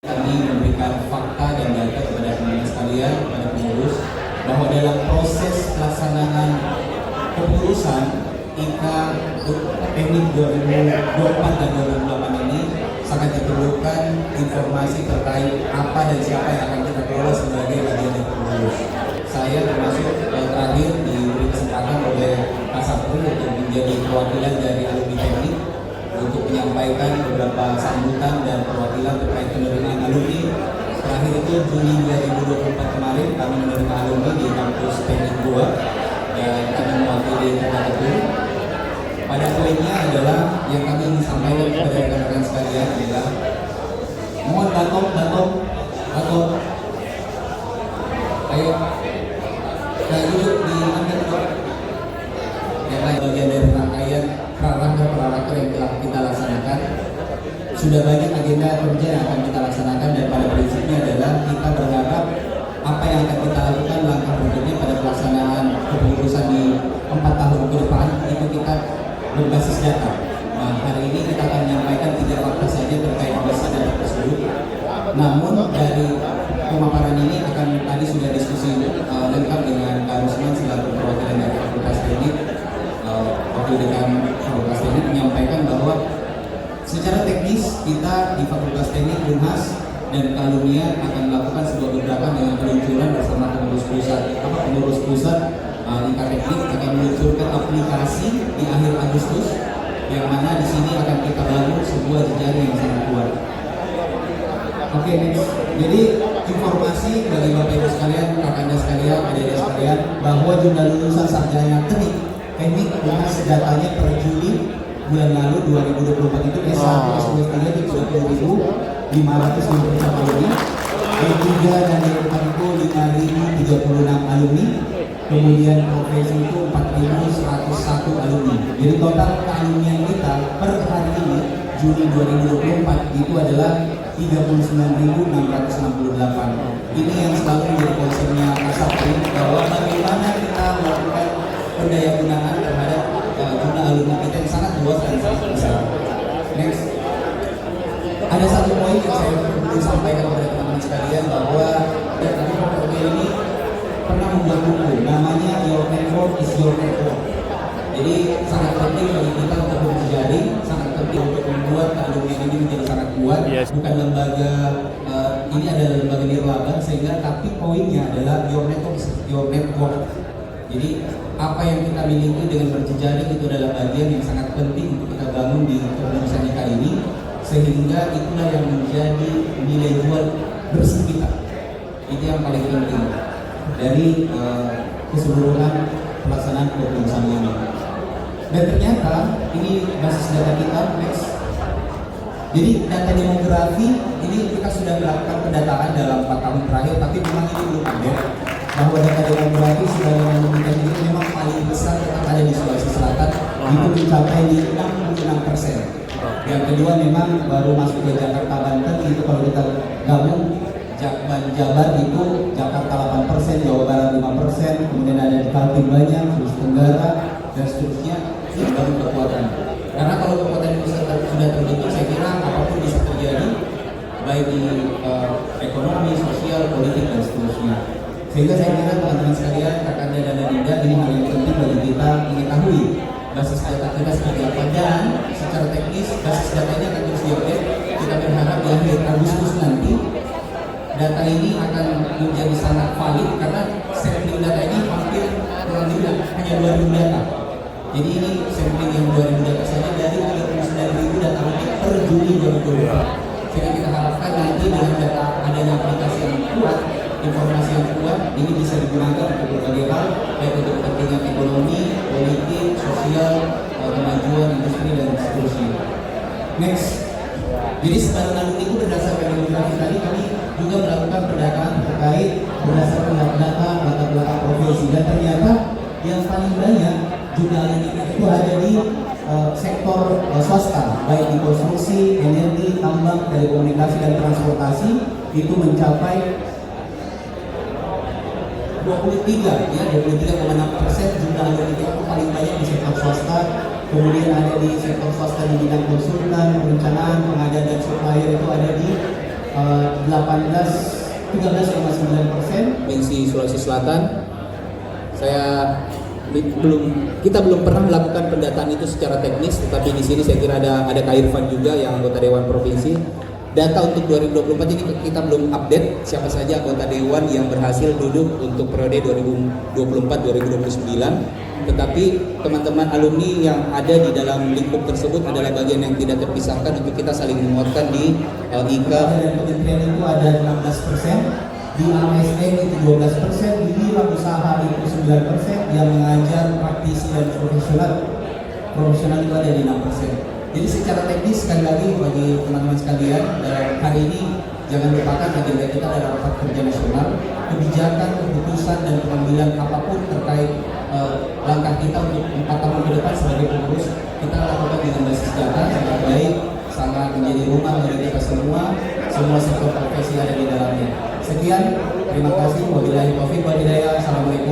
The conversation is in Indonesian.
Kami memberikan fakta dan data kepada teman-teman sekalian, kepada pengurus, bahwa dalam proses pelaksanaan kepengurusan IKA Teknik 2024 dan 2008 ini sangat diperlukan informasi terkait apa dan siapa yang akan kita kelola sebagai bagian dari pengurus. Saya termasuk terakhir diberi kesempatan oleh Pak Sapri untuk menjadi perwakilan dari alumni teknik untuk menyampaikan beberapa sambutan dan perwakilan terkait penerimaan alumni. Terakhir itu Juni 2024 kemarin kami menerima alumni di kampus Teknik 2 dan kami mewakili Kota Ketum. Pada poinnya adalah yang kami ingin sampaikan kepada rekan-rekan sekalian adalah mohon batok, ayo kita duduk di angkat yang lain bagian dari rangkaian prarangka yang telah kita laksanakan. Sudah banyak agenda kerja yang akan kita laksanakan dan pada prinsipnya adalah kita berharap apa yang akan kita lakukan langkah berikutnya pada pelaksanaan kepengurusan di 4 tahun ke depan itu kita berbasis data. Nah, hari ini kita akan menyampaikan 3 fakta saja terkait basis data tersebut. Namun dari pemaparan ini akan tadi sudah diskusi lengkap dengan Pak Rusman selaku perwakilan dari Fakultas Teknik, wakil dekan Fakultas Teknik menyampaikan bahwa secara teknis kita di Fakultas Teknik Unhas dan Kalumnia akan melakukan sebuah gebrakan dengan peluncuran bersama pengurus pusat. Pengurus pusat IKA Teknik akan meluncurkan aplikasi di akhir Agustus, yang mana di sini akan kita bangun sebuah jejaring yang sangat kuat. Oke, next. Jadi informasi bagi Bapak Ibu sekalian, kakanda sekalian, adik-adik sekalian, bahwa jumlah lulusan sarjana teknik Unhas datanya per Juli bulan lalu 2024 itu S1 S2 itu 30.550 lebih, D3 dan D4 itu 5.036 alumni, kemudian profesi itu 4.101 alumni. Jadi total kealumnian kita per hari ini Juni 2024 itu adalah 39.668. Ini yang selalu menjadi concernnya Kasatri, bahwa bagaimana kita melakukan pendaya gunaan terhadap jumlah alumni kita yang sangat luas dan sangat besar. Next, ada satu poin yang saya perlu sampaikan kepada teman-teman sekalian, bahwa kami Program ini pernah membuat buku namanya Your Network is Your Network. Jadi sangat penting bagi kita untuk berjejaring, sangat penting untuk membuat alumni ini menjadi sangat kuat. Bukan lembaga ini adalah lembaga nirlaba, sehingga tapi poinnya adalah Your Network is Your Network. Jadi apa yang kita miliki dengan berjejaring itu adalah bagian yang sangat penting untuk kita bangun di kepengurusan IKA ini, sehingga itulah yang menjadi nilai jual bersih kita. Itu yang paling penting dari keseluruhan pelaksanaan kepengurusan ini. Dan ternyata ini basis data kita. Next. Jadi data demografi ini kita sudah melakukan pendataan dalam 4 tahun terakhir, tapi memang ini belum ada. Bahwa data demografi sudah menunjukkan ini memang paling besar tetap ada di Sulawesi Selatan, itu mencapai di 66%. Yang kedua memang baru masuk ke Jakarta Banten, itu kalau kita gabung Jabar itu Jakarta 8%, Jawa Barat 5%, kemudian ada di Kaltim banyak, Sulawesi Tenggara dan seterusnya. Ini baru kekuatan. Karena kalau kekuatan itu sudah terbentuk, saya kira apapun bisa terjadi, baik di ekonomi, sosial, politik dan seterusnya. Sehingga saya kira teman-teman sekalian, kakanda dan adinda, ini hal yang penting bagi kita mengetahui basis data kita seperti apa, dan secara teknis basis datanya akan terus diupdate. Kita berharap di akhir Agustus nanti data ini akan menjadi sangat valid, karena sampling data ini hampir kurang lebih hanya 2.000 data. Jadi ini sampling yang 2.000 data saja dari 39.000 data per Juni 2024. Sehingga kita harapkan nanti dengan data adanya aplikasi yang kuat, informasi yang kuat, ini bisa digunakan untuk berbagai hal, baik untuk kepentingan ekonomi, politik, sosial, kemajuan industri dan seterusnya. Next. Jadi sebaran alumni itu berdasarkan demografi tadi, kami juga melakukan pendataan terkait berdasarkan data latar belakang profesi, dan ternyata yang paling banyak jumlah alumni itu ada di sektor swasta, baik di konstruksi, energi, tambang, telekomunikasi dan transportasi, itu mencapai 23,6% jumlah alumni itu paling banyak di sektor swasta. Kemudian ada di sektor swasta di bidang konsultan, perencanaan, pengadaan dan supplier itu ada di 13,9%. Provinsi Sulawesi Selatan, kita belum pernah melakukan pendataan itu secara teknis, tetapi di sini saya kira ada Kak Irfan juga yang anggota Dewan Provinsi. Data untuk 2024 ini kita belum update siapa saja anggota Dewan yang berhasil duduk untuk periode 2024-2029. Tetapi teman-teman alumni yang ada di dalam lingkup tersebut adalah bagian yang tidak terpisahkan untuk kita saling menguatkan di IKA dan kementerian itu ada 16%, di ASN itu 12%, di wirausaha itu 9%, yang mengajar praktisi dan profesional itu ada di 6%. Jadi secara teknis sekali lagi bagi teman-teman sekalian, hari ini jangan lupakan agenda kita adalah rapat kerja nasional, kebijakan, keputusan dan pengambilan apapun terkait langkah kita untuk 4 tahun ke depan sebagai pengurus, kita lakukan dengan basis data sangat baik, sangat menjadi rumah bagi kita semua sektor profesi ada di dalamnya. Sekian, terima kasih. Wabillahi taufiq wal hidayah. Assalamualaikum.